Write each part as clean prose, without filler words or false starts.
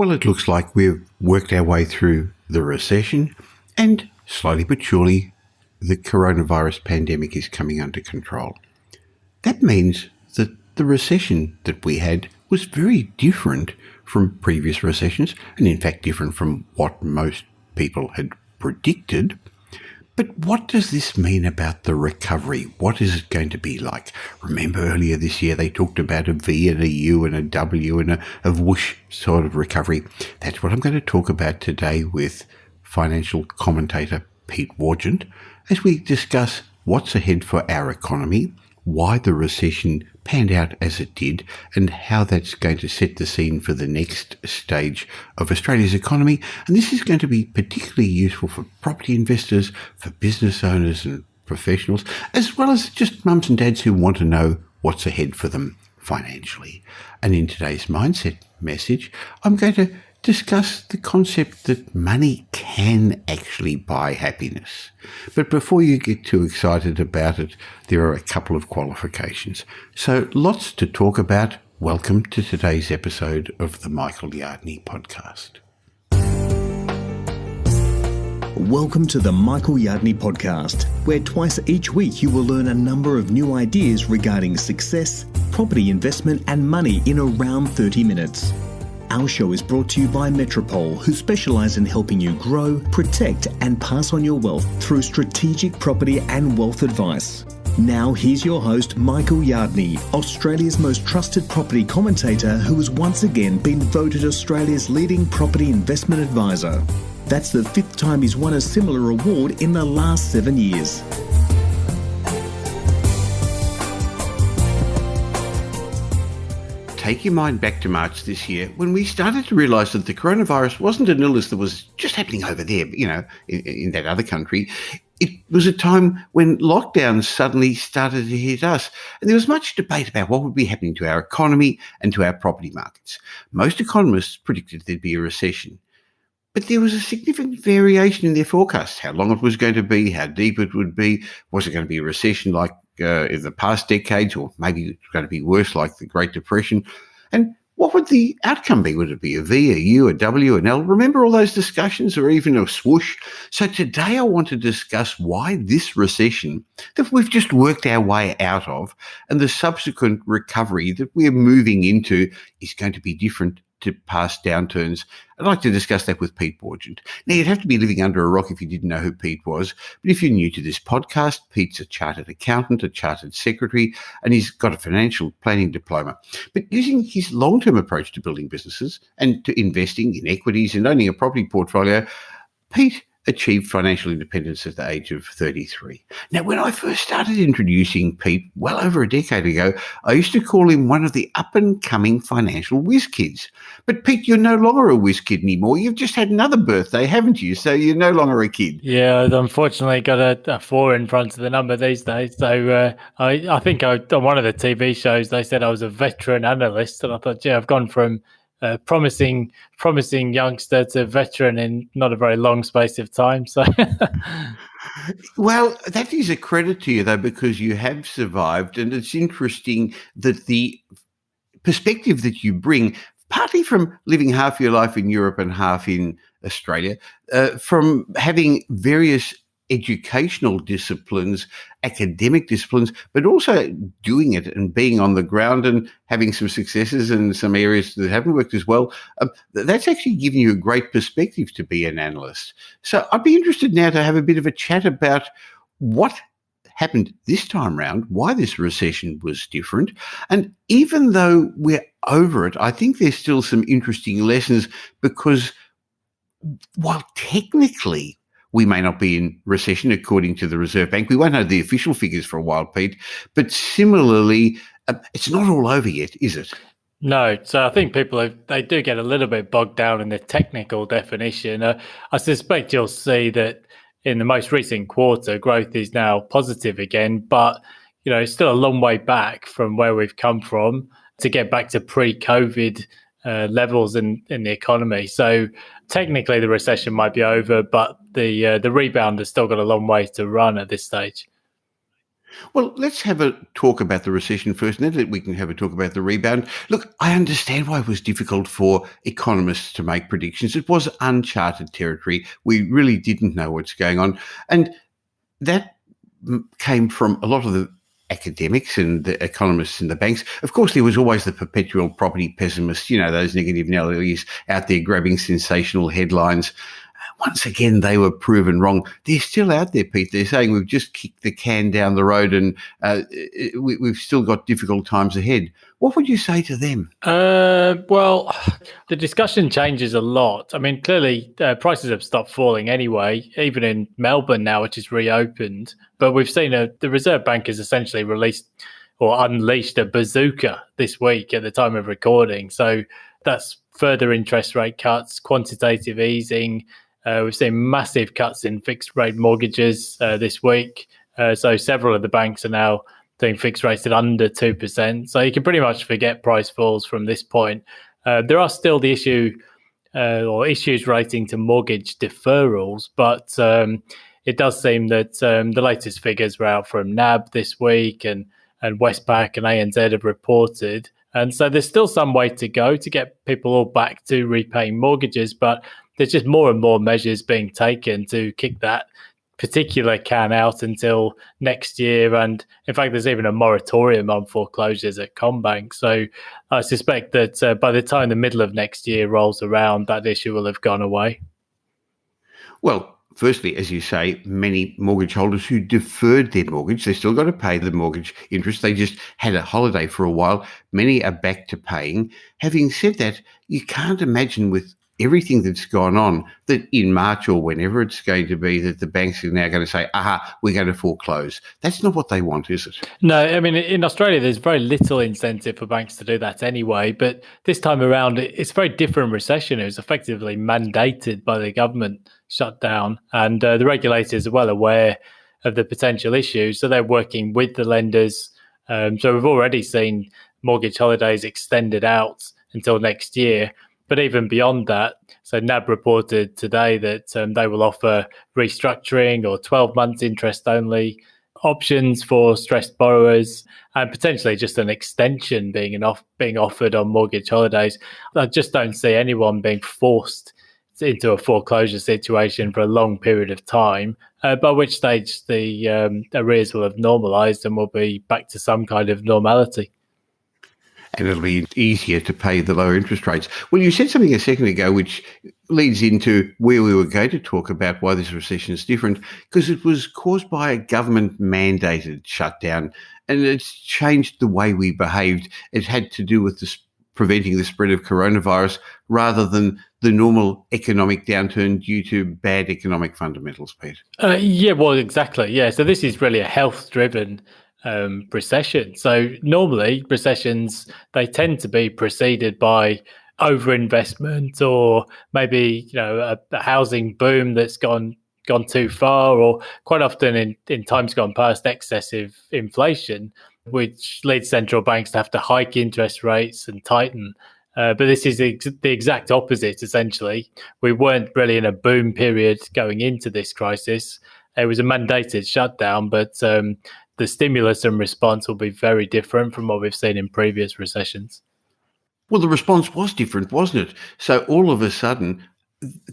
Well, it looks like we've worked our way through the recession, and slowly but surely the coronavirus pandemic is coming under control. That means that the recession that we had was very different from previous recessions, and in fact different from what most people had predicted. But what does this mean about the recovery? What is it going to be like? Remember earlier this year they talked about a V and a U and a W and a whoosh sort of recovery. That's what I'm going to talk about today with financial commentator Pete Wargent as we discuss what's ahead for our economy, why the recession panned out as it did, and how that's going to set the scene for the next stage of Australia's economy. And this is going to be particularly useful for property investors, for business owners and professionals, as well as just mums and dads who want to know what's ahead for them financially. And in today's Mindset message, I'm going to discuss the concept that money can actually buy happiness. But before you get too excited about it, there are a couple of qualifications. So lots to talk about. Welcome to today's episode of the Michael Yardney podcast. Welcome to the Michael Yardney podcast, where twice each week you will learn a number of new ideas regarding success, property investment and money in around 30 minutes. Our show is brought to you by Metropole, who specialise in helping you grow, protect and pass on your wealth through strategic property and wealth advice. Now here's your host, Michael Yardney, Australia's most trusted property commentator who has once again been voted Australia's leading property investment advisor. That's the fifth time he's won a similar award in the last 7 years. Take your mind back to March this year when we started to realise that the coronavirus wasn't an illness that was just happening over there, in that other country. It was a time when lockdowns suddenly started to hit us. And there was much debate about what would be happening to our economy and to our property markets. Most economists predicted there'd be a recession. But there was a significant variation in their forecasts, how long it was going to be, how deep it would be. Was it going to be a recession like in the past decades, or maybe it's going to be worse like the Great Depression? And what would the outcome be? Would it be a V, a U, a W, an L? Remember all those discussions, or even a swoosh? So today I want to discuss why this recession that we've just worked our way out of and the subsequent recovery that we're moving into is going to be different to past downturns. I'd like to discuss that with Pete Wargent. Now, you'd have to be living under a rock if you didn't know who Pete was, but if you're new to this podcast, Pete's a chartered accountant, a chartered secretary, and he's got a financial planning diploma. But using his long-term approach to building businesses and to investing in equities and owning a property portfolio, Pete achieved financial independence at the age of 33. Now, when I first started introducing Pete well over a decade ago, I used to call him one of the up-and-coming financial whiz kids. But Pete, you're no longer a whiz kid anymore. You've just had another birthday, haven't you? So you're no longer a kid. Yeah, I've unfortunately got a 4 in front of the number these days. So I think on one of the TV shows, they said I was a veteran analyst. And I thought, I've gone from promising youngster to veteran in not a very long space of time. So, well, that is a credit to you though, because you have survived, and it's interesting that the perspective that you bring, partly from living half your life in Europe and half in Australia, from having various educational disciplines, academic disciplines, but also doing it and being on the ground and having some successes in some areas that haven't worked as well. That's actually giving you a great perspective to be an analyst. So I'd be interested now to have a bit of a chat about what happened this time round, why this recession was different. And even though we're over it, I think there's still some interesting lessons, because while technically we may not be in recession according to the Reserve Bank, we won't know the official figures for a while, Pete, but similarly, it's not all over yet, is it? No. So I think they do get a little bit bogged down in the technical definition. I suspect you'll see that in the most recent quarter, growth is now positive again, but it's still a long way back from where we've come from to get back to pre-COVID levels in the economy. So technically the recession might be over, but the rebound has still got a long way to run at this stage. Well, let's have a talk about the recession first, and then we can have a talk about the rebound. Look, I understand why it was difficult for economists to make predictions. It was uncharted territory. We really didn't know what's going on. And that came from a lot of the academics and the economists and the banks. Of course, there was always the perpetual property pessimists, those negative Nellies out there grabbing sensational headlines. Once again, they were proven wrong. They're still out there, Pete. They're saying we've just kicked the can down the road and we've still got difficult times ahead. What would you say to them? Well, the discussion changes a lot. I mean, clearly prices have stopped falling anyway, even in Melbourne now, which is reopened. But we've seen the Reserve Bank has essentially released or unleashed a bazooka this week at the time of recording. So that's further interest rate cuts, quantitative easing. We've seen massive cuts in fixed rate mortgages this week. So several of the banks are now doing fixed rates at under 2%. So you can pretty much forget price falls from this point. There are still the issues relating to mortgage deferrals, but it does seem that the latest figures were out from NAB this week and Westpac and ANZ have reported. And so there's still some way to go to get people all back to repaying mortgages, but there's just more and more measures being taken to kick that particular can out until next year. And in fact, there's even a moratorium on foreclosures at CommBank. So I suspect that by the time the middle of next year rolls around, that issue will have gone away. Well, firstly, as you say, many mortgage holders who deferred their mortgage, they still got to pay the mortgage interest. They just had a holiday for a while. Many are back to paying. Having said that, you can't imagine with everything that's gone on that in March or whenever it's going to be that the banks are now going to say, we're going to foreclose. That's not what they want, is it? No, I mean, in Australia, there's very little incentive for banks to do that anyway. But this time around, it's a very different recession. It was effectively mandated by the government shutdown. And the regulators are well aware of the potential issues. So they're working with the lenders. So we've already seen mortgage holidays extended out until next year. But even beyond that, so NAB reported today that they will offer restructuring or 12 months interest only options for stressed borrowers and potentially just an extension being offered on mortgage holidays. I just don't see anyone being forced into a foreclosure situation for a long period of time, by which stage the arrears will have normalised and will be back to some kind of normality. And it'll be easier to pay the lower interest rates. Well, you said something a second ago which leads into where we were going to talk about why this recession is different, because it was caused by a government-mandated shutdown, and it's changed the way we behaved. It had to do with preventing the spread of coronavirus rather than the normal economic downturn due to bad economic fundamentals, Pete. Yeah, well, exactly. Yeah, so this is really a health-driven recession. So normally recessions, they tend to be preceded by overinvestment or maybe a housing boom that's gone too far, or quite often in times gone past, excessive inflation, which leads central banks to have to hike interest rates and tighten. But this is the exact opposite, essentially. We weren't really in a boom period going into this crisis. It was a mandated shutdown, but the stimulus and response will be very different from what we've seen in previous recessions. Well, the response was different, wasn't it? So all of a sudden,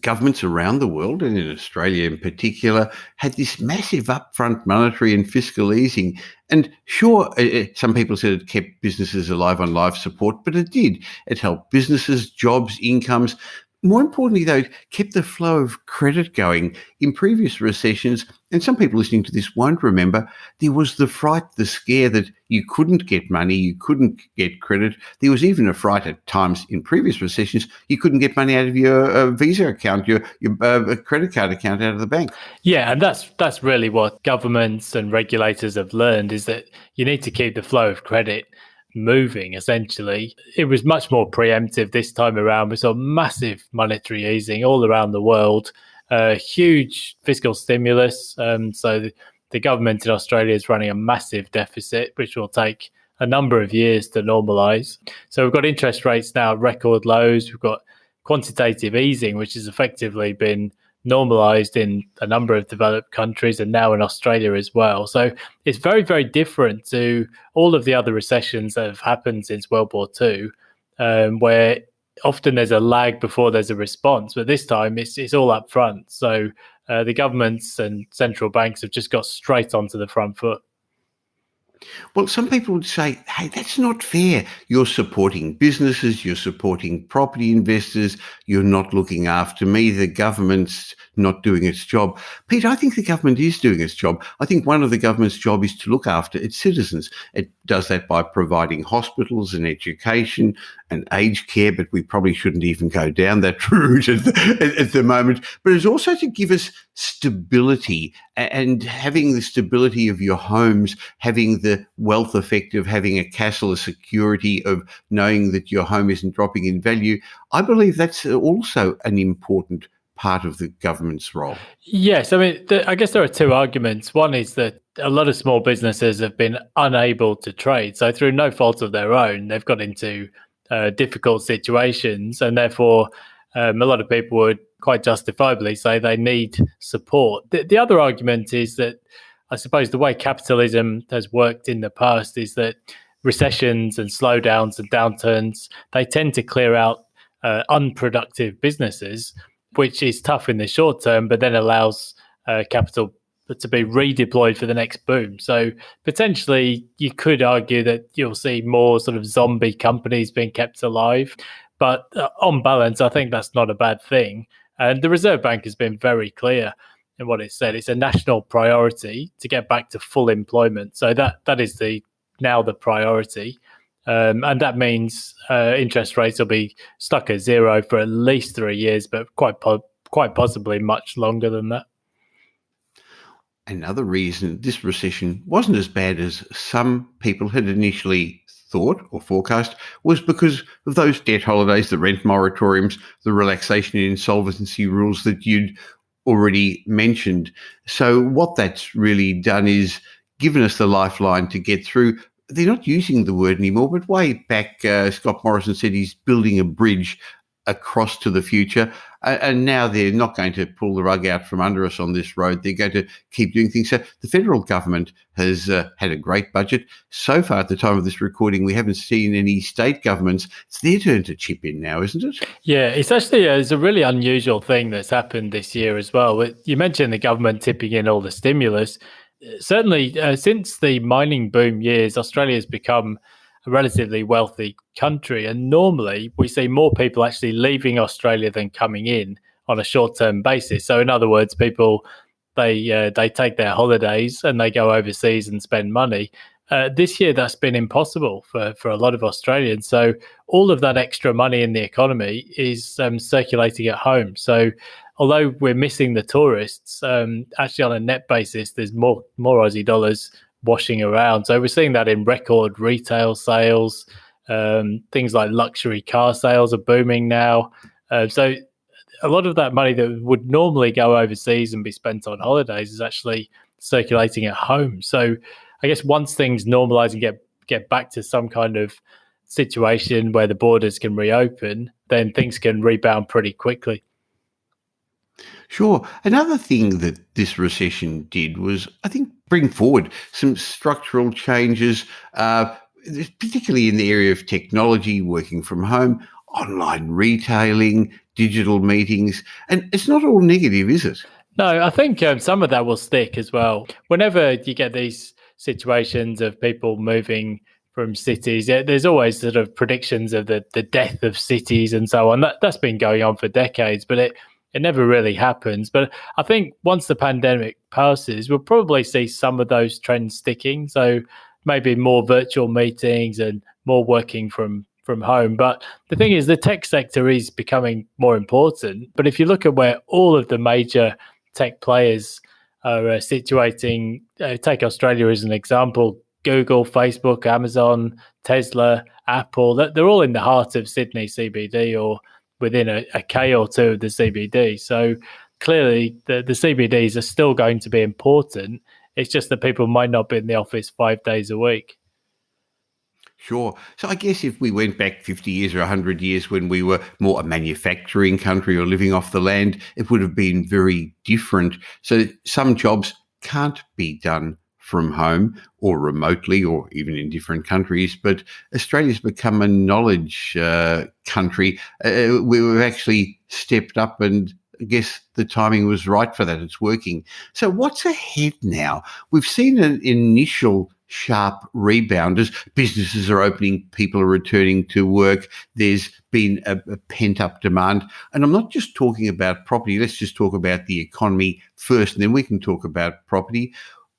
governments around the world, and in Australia in particular, had this massive upfront monetary and fiscal easing. And sure, some people said it kept businesses alive on life support, but it did. It helped businesses, jobs, incomes. More importantly, though, it kept the flow of credit going. In previous recessions, and some people listening to this won't remember, there was the fright, the scare that you couldn't get money, you couldn't get credit. There was even a fright at times in previous recessions, you couldn't get money out of your Visa account, your credit card account out of the bank. Yeah, and that's really what governments and regulators have learned, is that you need to keep the flow of credit moving. Essentially, it was much more preemptive this time around. We saw massive monetary easing all around the world, huge fiscal stimulus. So the government in Australia is running a massive deficit, which will take a number of years to normalise. So we've got interest rates now at record lows. We've got quantitative easing, which has effectively been normalized in a number of developed countries and now in Australia as well. So it's very, very different to all of the other recessions that have happened since World War II, where often there's a lag before there's a response, but this time it's all up front. So the governments and central banks have just got straight onto the front foot. Well, some people would say, hey, that's not fair. You're supporting businesses, you're supporting property investors, you're not looking after me. The government's not doing its job. Pete, I think the government is doing its job. I think one of the government's job is to look after its citizens. It does that by providing hospitals and education and aged care, but we probably shouldn't even go down that route at the moment. But it's also to give us stability, and having the stability of your homes, having the wealth effect of having a castle of security, of knowing that your home isn't dropping in value. I believe that's also an important part of the government's role. Yes, I mean, I guess there are two arguments. One is that a lot of small businesses have been unable to trade. So through no fault of their own, they've got into difficult situations, and therefore a lot of people would quite justifiably say they need support. The other argument is that I suppose the way capitalism has worked in the past is that recessions and slowdowns and downturns, they tend to clear out unproductive businesses, which is tough in the short term, but then allows capital to be redeployed for the next boom. So potentially you could argue that you'll see more sort of zombie companies being kept alive. But on balance, I think that's not a bad thing. And the Reserve Bank has been very clear in what it said. It's a national priority to get back to full employment. So that is now the priority. And that means interest rates will be stuck at zero for at least 3 years, but quite possibly much longer than that. Another reason this recession wasn't as bad as some people had initially thought or forecast was because of those debt holidays, the rent moratoriums, the relaxation in insolvency rules that you'd already mentioned. So what that's really done is given us the lifeline to get through. They're not using the word anymore, but way back, Scott Morrison said he's building a bridge across to the future. And now they're not going to pull the rug out from under us on this road. They're going to keep doing things. So the federal government has had a great budget. So far, at the time of this recording, we haven't seen any state governments. It's their turn to chip in now, isn't it? Yeah, it's actually it's a really unusual thing that's happened this year as well. You mentioned the government tipping in all the stimulus. Certainly, since the mining boom years, Australia has become a relatively wealthy country, and normally we see more people actually leaving Australia than coming in on a short-term basis. So, in other words, people they take their holidays and they go overseas and spend money. This year, that's been impossible for a lot of Australians. So, all of that extra money in the economy is circulating at home. So, although we're missing the tourists, actually on a net basis, there's more Aussie dollars washing around. So we're seeing that in record retail sales. Things like luxury car sales are booming now. So a lot of that money that would normally go overseas and be spent on holidays is actually circulating at home. So I guess once things normalise and get back to some kind of situation where the borders can reopen, then things can rebound pretty quickly. Sure. Another thing that this recession did was, I think, bring forward some structural changes, particularly in the area of technology, working from home, online retailing, digital meetings. And it's not all negative, is it? No, I think some of that will stick as well. Whenever you get these situations of people moving from cities, there's always sort of predictions of the death of cities and so on. That's been going on for decades, but it never really happens. But I think once the pandemic passes, we'll probably see some of those trends sticking. So maybe more virtual meetings and more working from home. But the thing is, the tech sector is becoming more important. But if you look at where all of the major tech players are situating, take Australia as an example, Google, Facebook, Amazon, Tesla, Apple, they're all in the heart of Sydney CBD or within a K or two of the CBD. So clearly the CBDs are still going to be important. It's just that people might not be in the office 5 days a week. Sure. So I guess if we went back 50 years or 100 years when we were more a manufacturing country or living off the land, it would have been very different. So some jobs can't be done from home or remotely or even in different countries. But Australia's become a knowledge country. We've actually stepped up, and I guess the timing was right for that. It's working. So what's ahead now? We've seen an initial sharp rebound as businesses are opening, people are returning to work. There's been a pent-up demand. And I'm not just talking about property. Let's just talk about the economy first, and then we can talk about property.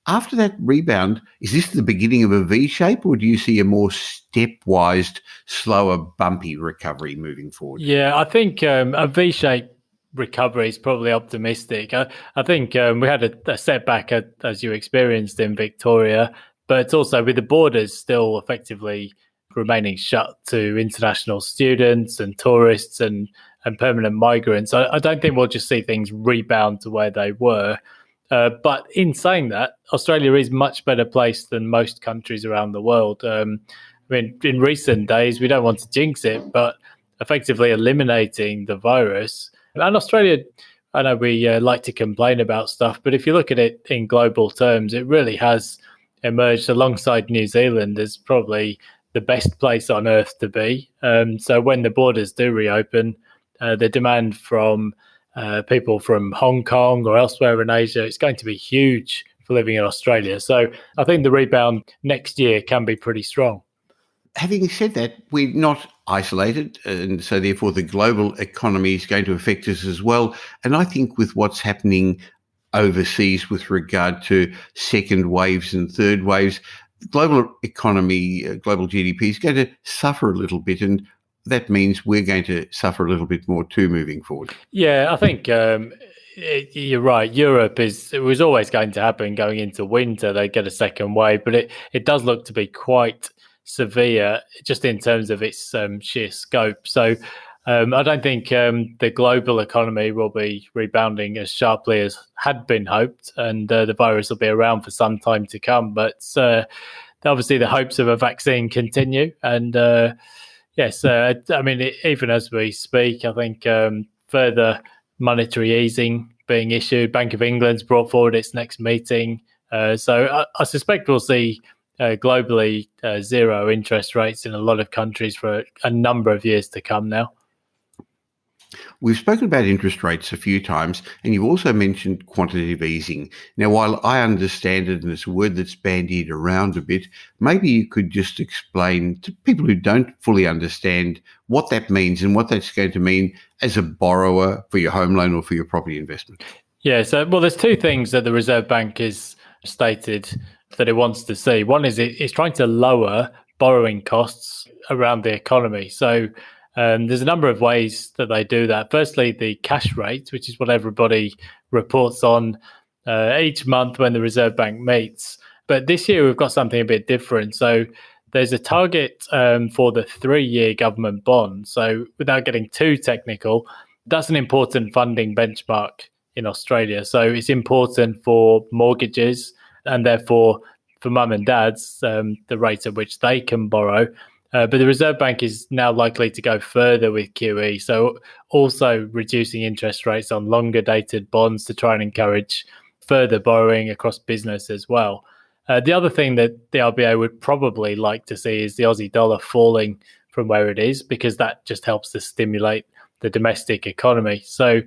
After that rebound, is this the beginning of a V shape, or do you see a more stepwise, slower, bumpy recovery moving forward? Yeah, I think a V-shaped recovery is probably optimistic. I think we had a setback as you experienced in Victoria, but also with the borders still effectively remaining shut to international students and tourists and permanent migrants. I don't think we'll just see things rebound to where they were. But in saying that, Australia is much better placed than most countries around the world. I mean, in recent days, we don't want to jinx it, but effectively eliminating the virus. And Australia, I know we like to complain about stuff, but if you look at it in global terms, it really has emerged alongside New Zealand as probably the best place on earth to be. So when the borders do reopen, the demand from people from Hong Kong or elsewhere in Asia, it's going to be huge for living in Australia. So I think the rebound next year can be pretty strong. Having said that, we're not isolated, and so therefore the global economy is going to affect us as well. And I think with what's happening overseas with regard to second waves and third waves, the global economy, global GDP is going to suffer a little bit, and that means we're going to suffer a little bit more too moving forward. Yeah, I think you're right. Europe it was always going to happen going into winter. They get a second wave, but it does look to be quite severe just in terms of its sheer scope. So I don't think the global economy will be rebounding as sharply as had been hoped, and the virus will be around for some time to come. But obviously the hopes of a vaccine continue. And yes, I mean, even as we speak, I think further monetary easing being issued. Bank of England's brought forward its next meeting. So I suspect we'll see globally zero interest rates in a lot of countries for a number of years to come now. We've spoken about interest rates a few times, and you've also mentioned quantitative easing. Now, while I understand it and it's a word that's bandied around a bit, maybe you could just explain to people who don't fully understand what that means and what that's going to mean as a borrower for your home loan or for your property investment. Yeah, so, well, there's two things that the Reserve Bank has stated that it wants to see. One is it's trying to lower borrowing costs around the economy. So there's a number of ways that they do that. Firstly, the cash rate, which is what everybody reports on each month when the Reserve Bank meets. But this year we've got something a bit different. So there's a target for the 3-year government bond. So without getting too technical, that's an important funding benchmark in Australia. So it's important for mortgages and therefore for mum and dads, the rate at which they can borrow. But the Reserve Bank is now likely to go further with QE, so also reducing interest rates on longer dated bonds to try and encourage further borrowing across business as well. The other thing that the RBA would probably like to see is the Aussie dollar falling from where it is, because that just helps to stimulate the domestic economy. So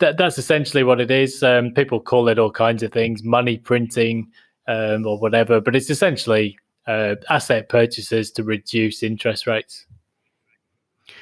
that's essentially what it is. People call it all kinds of things, money printing or whatever, but it's essentially asset purchases to reduce interest rates.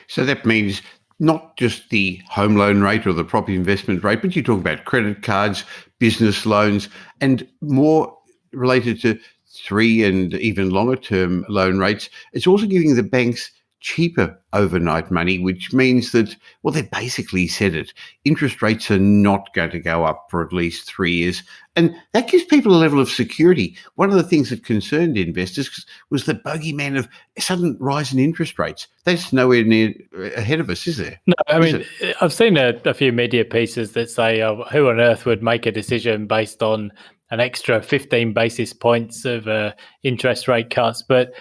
So that means not just the home loan rate or the property investment rate, but you talk about credit cards, business loans, and more related to 3 and even longer term loan rates. It's also giving the banks cheaper overnight money, which means that, well, they basically said it. Interest rates are not going to go up for at least 3 years. And that gives people a level of security. One of the things that concerned investors was the bogeyman of a sudden rise in interest rates. That's nowhere near ahead of us, is there? No, I mean, I've seen a few media pieces that say, who on earth would make a decision based on an extra 15 basis points of interest rate cuts? But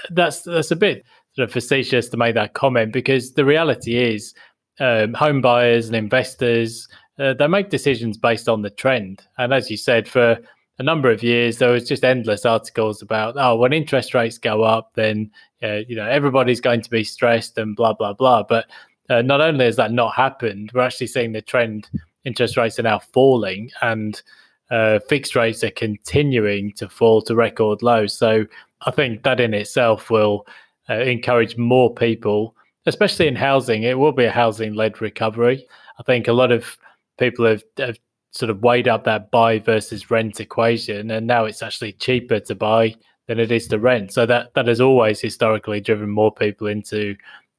That's a bit sort of facetious to make that comment, because the reality is home buyers and investors, they make decisions based on the trend. And as you said, for a number of years, there was just endless articles about, oh, when interest rates go up, then everybody's going to be stressed and blah, blah, blah. But not only has that not happened, we're actually seeing the trend. Interest rates are now falling, and fixed rates are continuing to fall to record lows. So I think that in itself will encourage more people, especially in housing. It will be a housing-led recovery. I think a lot of people have sort of weighed up that buy versus rent equation, and now it's actually cheaper to buy than it is to rent. So that has always historically driven more people into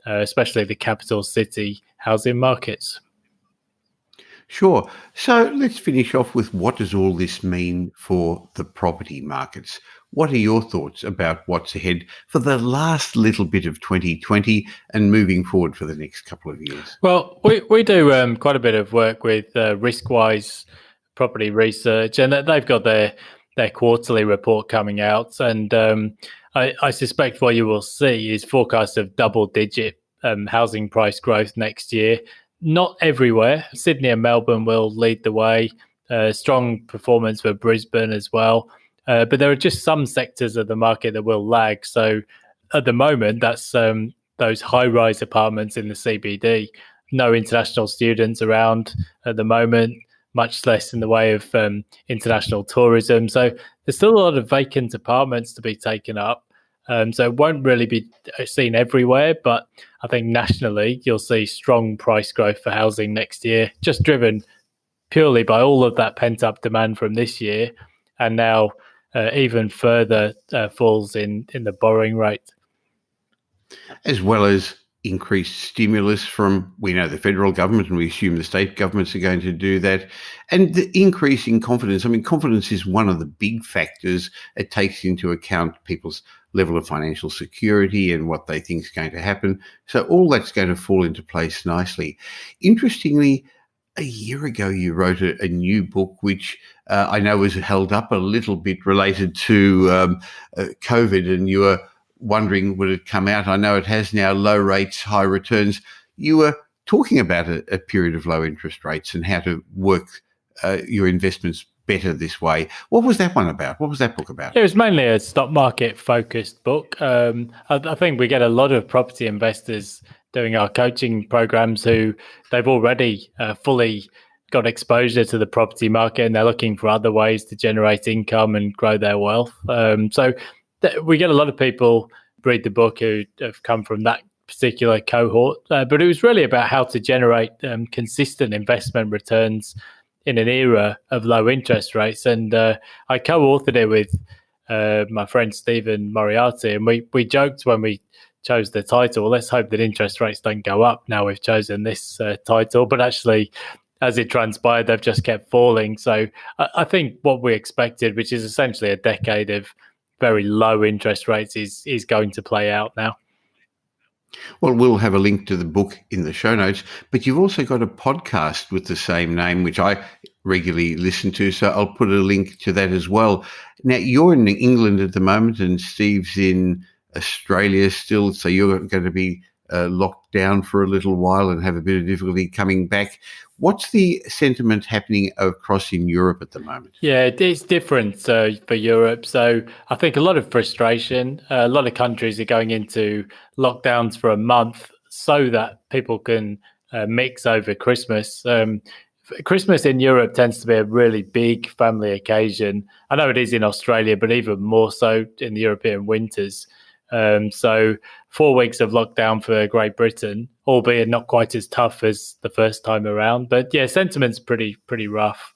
especially the capital city housing markets. Sure. So let's finish off with, what does all this mean for the property markets? What are your thoughts about what's ahead for the last little bit of 2020 and moving forward for the next couple of years? Well, we do quite a bit of work with Riskwise Property Research, and they've got their quarterly report coming out. And I suspect what you will see is forecasts of double-digit housing price growth next year. Not everywhere. Sydney and Melbourne will lead the way. Strong performance for Brisbane as well. But there are just some sectors of the market that will lag. So at the moment, that's those high-rise apartments in the CBD. No international students around at the moment, much less in the way of international tourism. So there's still a lot of vacant apartments to be taken up. So it won't really be seen everywhere, but I think nationally you'll see strong price growth for housing next year, just driven purely by all of that pent-up demand from this year, and now even further falls in the borrowing rate. As well as increased stimulus from, we know, the federal government, and we assume the state governments are going to do that, and the increase in confidence. I mean, confidence is one of the big factors. It takes into account people's level of financial security and what they think is going to happen. So all that's going to fall into place nicely. Interestingly, a year ago, you wrote a new book, which I know was held up a little bit, related to COVID, and you were wondering, would it come out? I know it has now. Low rates, high returns. You were talking about a period of low interest rates and how to work your investments better this way. What was that one about? What was that book about? It was mainly a stock market focused book. I think we get a lot of property investors doing our coaching programs who they've already fully got exposure to the property market, and they're looking for other ways to generate income and grow their wealth. So we get a lot of people read the book who have come from that particular cohort, but it was really about how to generate consistent investment returns in an era of low interest rates. And I co-authored it with my friend Stephen Moriarty, and we joked when we chose the title, let's hope that interest rates don't go up now we've chosen this title. But actually, as it transpired, they've just kept falling. So I think what we expected, which is essentially a decade of very low interest rates, is going to play out now. Well, we'll have a link to the book in the show notes, but you've also got a podcast with the same name, which I regularly listen to, so I'll put a link to that as well. Now, you're in England at the moment, and Steve's in Australia still, so you're going to be locked down for a little while and have a bit of difficulty coming back. What's the sentiment happening across in Europe at the moment? Yeah, it's different for Europe. So I think a lot of frustration. A lot of countries are going into lockdowns for a month so that people can mix over Christmas. Christmas in Europe tends to be a really big family occasion. I know it is in Australia, but even more so in the European winters. So 4 weeks of lockdown for Great Britain, albeit not quite as tough as the first time around. But yeah, sentiment's pretty rough.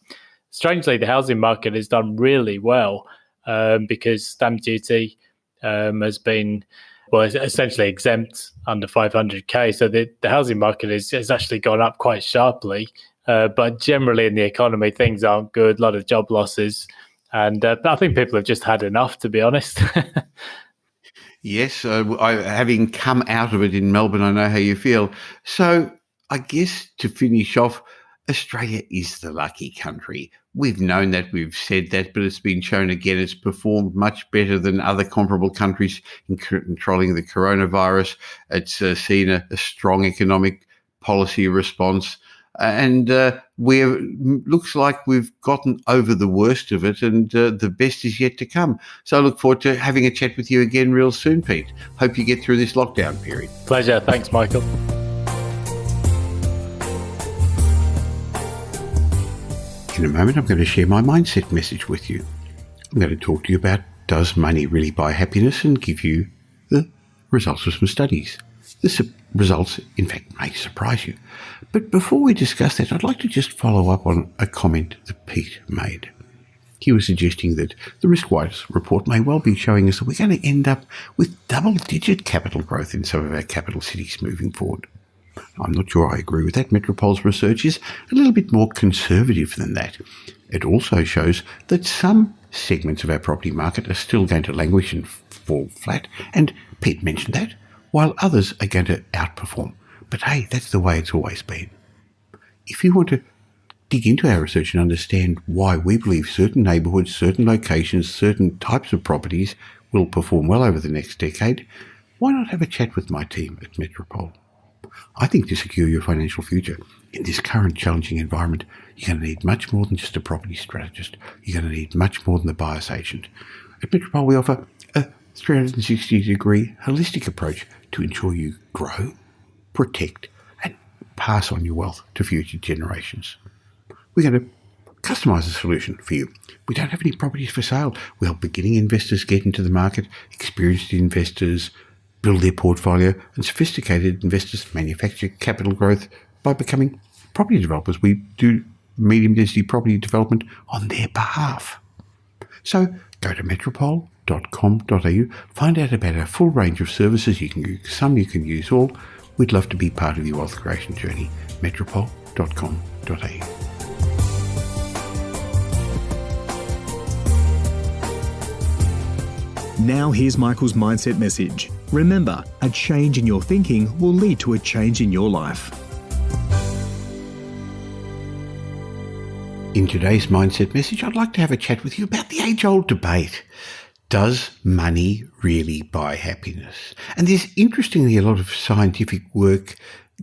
Strangely, the housing market has done really well because stamp duty has been, well, essentially exempt under 500k. So the housing market has actually gone up quite sharply. But generally in the economy, things aren't good, a lot of job losses. And I think people have just had enough, to be honest. Yes, having come out of it in Melbourne, I know how you feel. So I guess to finish off, Australia is the lucky country. We've known that, we've said that, but it's been shown again it's performed much better than other comparable countries in controlling the coronavirus. It's seen a strong economic policy response, and looks like we've gotten over the worst of it, and the best is yet to come. So I look forward to having a chat with you again real soon, Pete. Hope you get through this lockdown period. Pleasure. Thanks, Michael. In a moment, I'm going to share my mindset message with you. I'm going to talk to you about, does money really buy happiness, and give you the results of some studies. The results, in fact, may surprise you. But before we discuss that, I'd like to just follow up on a comment that Pete made. He was suggesting that the risk-wise report may well be showing us that we're going to end up with double-digit capital growth in some of our capital cities moving forward. I'm not sure I agree with that. Metropol's research is a little bit more conservative than that. It also shows that some segments of our property market are still going to languish and fall flat, and Pete mentioned that, while others are going to outperform. But hey, that's the way it's always been. If you want to dig into our research and understand why we believe certain neighbourhoods, certain locations, certain types of properties will perform well over the next decade, why not have a chat with my team at Metropol? I think to secure your financial future in this current challenging environment, you're going to need much more than just a property strategist. You're going to need much more than the buyer's agent. At Metropol, we offer a 360-degree holistic approach to ensure you grow, protect, and pass on your wealth to future generations. We're going to customise a solution for you. We don't have any properties for sale. We help beginning investors get into the market, experienced investors build their portfolio, and sophisticated investors manufacture capital growth by becoming property developers. We do medium-density property development on their behalf. So go to metropol.com.au, find out about our full range of services. You can use some, you can use all. We'd love to be part of your wealth creation journey. metropol.com.au. Now here's Michael's mindset message. Remember, a change in your thinking will lead to a change in your life. In today's mindset message, I'd like to have a chat with you about the age-old debate. Does money really buy happiness? And there's interestingly a lot of scientific work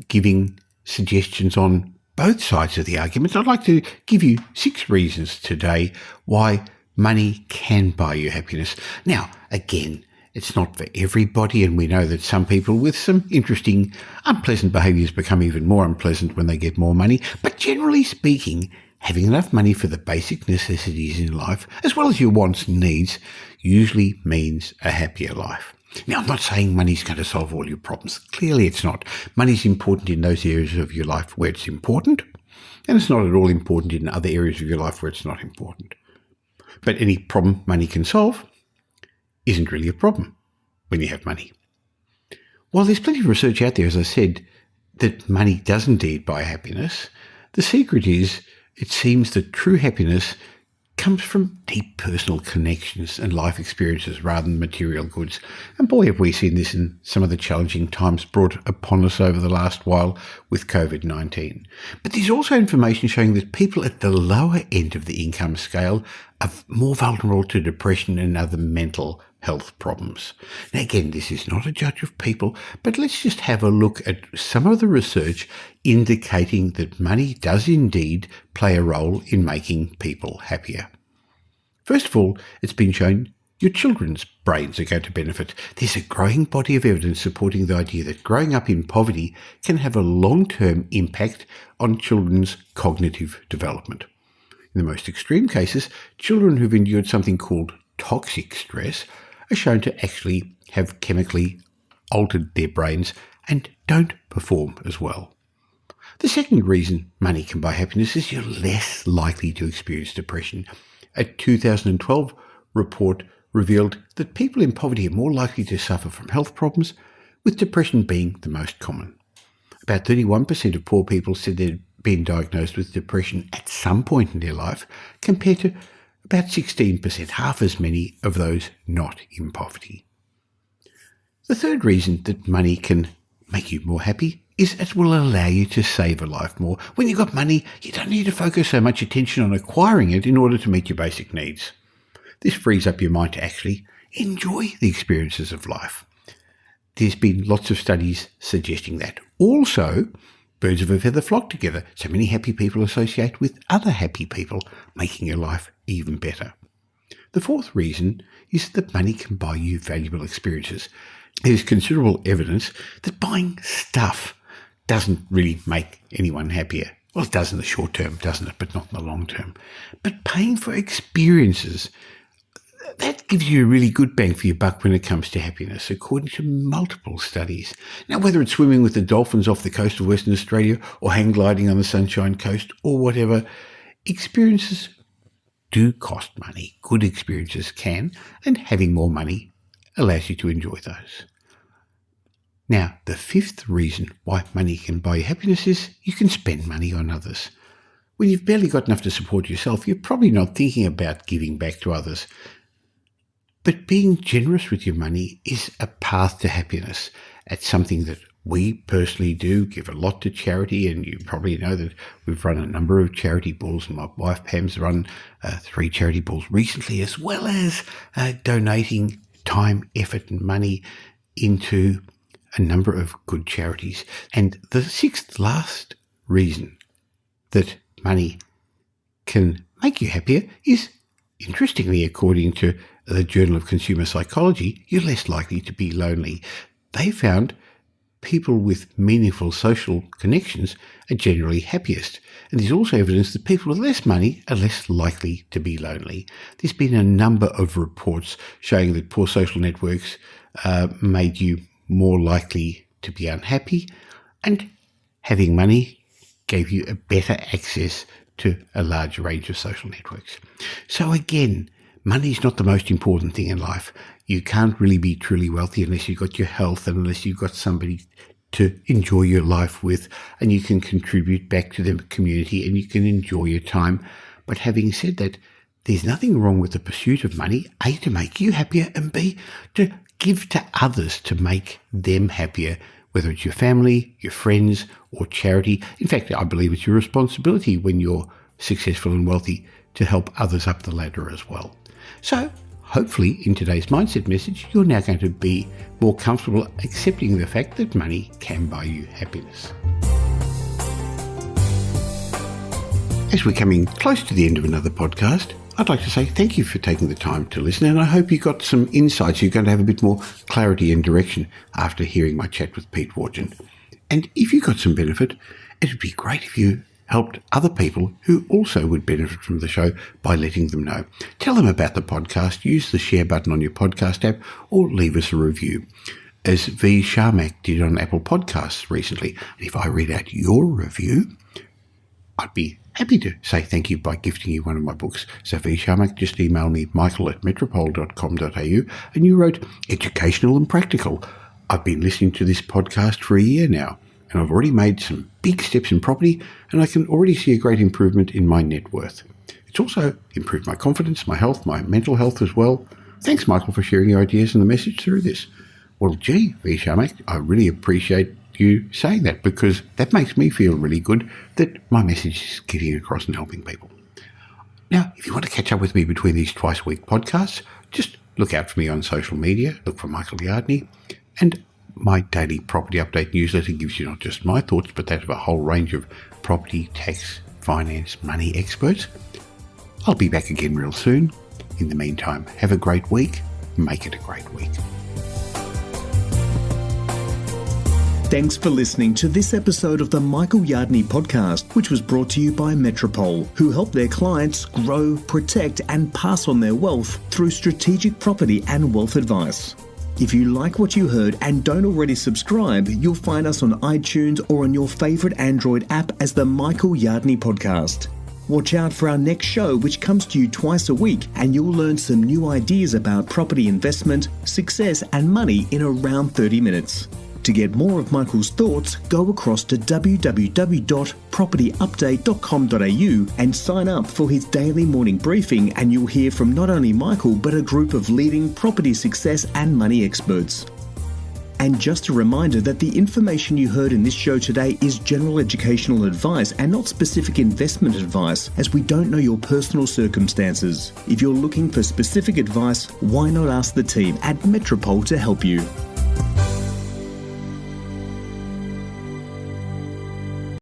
giving suggestions on both sides of the argument. I'd like to give you 6 reasons today why money can buy you happiness. Now, again, it's not for everybody, and we know that some people with some interesting, unpleasant behaviours become even more unpleasant when they get more money. But generally speaking, having enough money for the basic necessities in life, as well as your wants and needs, usually means a happier life. Now, I'm not saying money's going to solve all your problems. Clearly it's not. Money's important in those areas of your life where it's important, and it's not at all important in other areas of your life where it's not important. But any problem money can solve isn't really a problem when you have money. While there's plenty of research out there, as I said, that money does indeed buy happiness, the secret is it seems that true happiness comes from deep personal connections and life experiences rather than material goods. And boy, have we seen this in some of the challenging times brought upon us over the last while with COVID-19. But there's also information showing that people at the lower end of the income scale are more vulnerable to depression and other mental health problems. Now again, this is not a judge of people, but let's just have a look at some of the research indicating that money does indeed play a role in making people happier. First of all, it's been shown your children's brains are going to benefit. There's a growing body of evidence supporting the idea that growing up in poverty can have a long-term impact on children's cognitive development. In the most extreme cases, children who've endured something called toxic stress are shown to actually have chemically altered their brains and don't perform as well. The second reason money can buy happiness is you're less likely to experience depression. A 2012 report revealed that people in poverty are more likely to suffer from health problems, with depression being the most common. About 31% of poor people said they'd been diagnosed with depression at some point in their life, compared to about 16%, half as many of those not in poverty. The third reason that money can make you more happy is it will allow you to savour life more. When you've got money, you don't need to focus so much attention on acquiring it in order to meet your basic needs. This frees up your mind to actually enjoy the experiences of life. There's been lots of studies suggesting that. Also, birds of a feather flock together. So many happy people associate with other happy people, making your life even better. The fourth reason is that money can buy you valuable experiences. There's considerable evidence that buying stuff doesn't really make anyone happier. Well, it does in the short term, doesn't it? But not in the long term. But paying for experiences, that gives you a really good bang for your buck when it comes to happiness, according to multiple studies. Now, whether it's swimming with the dolphins off the coast of Western Australia or hang gliding on the Sunshine Coast or whatever, experiences do cost money. Good experiences can, and having more money allows you to enjoy those. Now, the fifth reason why money can buy you happiness is you can spend money on others. When you've barely got enough to support yourself, you're probably not thinking about giving back to others. But being generous with your money is a path to happiness. It's something that we personally do, give a lot to charity, and you probably know that we've run a number of charity balls, and my wife Pam's run 3 charity balls recently, as well as donating time, effort and money into a number of good charities. And the sixth last reason that money can make you happier is, interestingly, according to the Journal of Consumer Psychology, you're less likely to be lonely. They found people with meaningful social connections are generally happiest. And there's also evidence that people with less money are less likely to be lonely. There's been a number of reports showing that poor social networks made you more likely to be unhappy, and having money gave you a better access to a large range of social networks. So again, money is not the most important thing in life. You can't really be truly wealthy unless you've got your health and unless you've got somebody to enjoy your life with, and you can contribute back to the community and you can enjoy your time. But having said that, there's nothing wrong with the pursuit of money, A, to make you happier, and B, to give to others to make them happier, whether it's your family, your friends, or charity. In fact, I believe it's your responsibility when you're successful and wealthy to help others up the ladder as well. So, hopefully, in today's mindset message, you're now going to be more comfortable accepting the fact that money can buy you happiness. As we're coming close to the end of another podcast, I'd like to say thank you for taking the time to listen, and I hope you got some insights. You're going to have a bit more clarity and direction after hearing my chat with Pete Wargent. And if you got some benefit, it would be great if you helped other people who also would benefit from the show by letting them know. Tell them about the podcast, use the share button on your podcast app, or leave us a review, as V. Sharmak did on Apple Podcasts recently. And if I read out your review, I'd be happy to say thank you by gifting you one of my books. So V. Sharmak, just email me, michael@metropole.com.au, and you wrote, educational and practical. I've been listening to this podcast for a year now, and I've already made some big steps in property, and I can already see a great improvement in my net worth. It's also improved my confidence, my health, my mental health as well. Thanks, Michael, for sharing your ideas and the message through this. Well, gee, V. Sharmak, I really appreciate you saying that, because that makes me feel really good that my message is getting across and helping people. Now, if you want to catch up with me between these twice-a-week podcasts, just look out for me on social media, look for Michael Yardney, and my daily property update newsletter gives you not just my thoughts, but that of a whole range of property, tax, finance, money experts. I'll be back again real soon. In the meantime, have a great week. Make it a great week. Thanks for listening to this episode of the Michael Yardney podcast, which was brought to you by Metropole, who help their clients grow, protect, and pass on their wealth through strategic property and wealth advice. If you like what you heard and don't already subscribe, you'll find us on iTunes or on your favourite Android app as the Michael Yardney Podcast. Watch out for our next show, which comes to you twice a week, and you'll learn some new ideas about property investment, success and money in around 30 minutes. To get more of Michael's thoughts, go across to www.propertyupdate.com.au and sign up for his daily morning briefing, and you'll hear from not only Michael but a group of leading property success and money experts. And just a reminder that the information you heard in this show today is general educational advice and not specific investment advice, as we don't know your personal circumstances. If you're looking for specific advice, why not ask the team at Metropole to help you?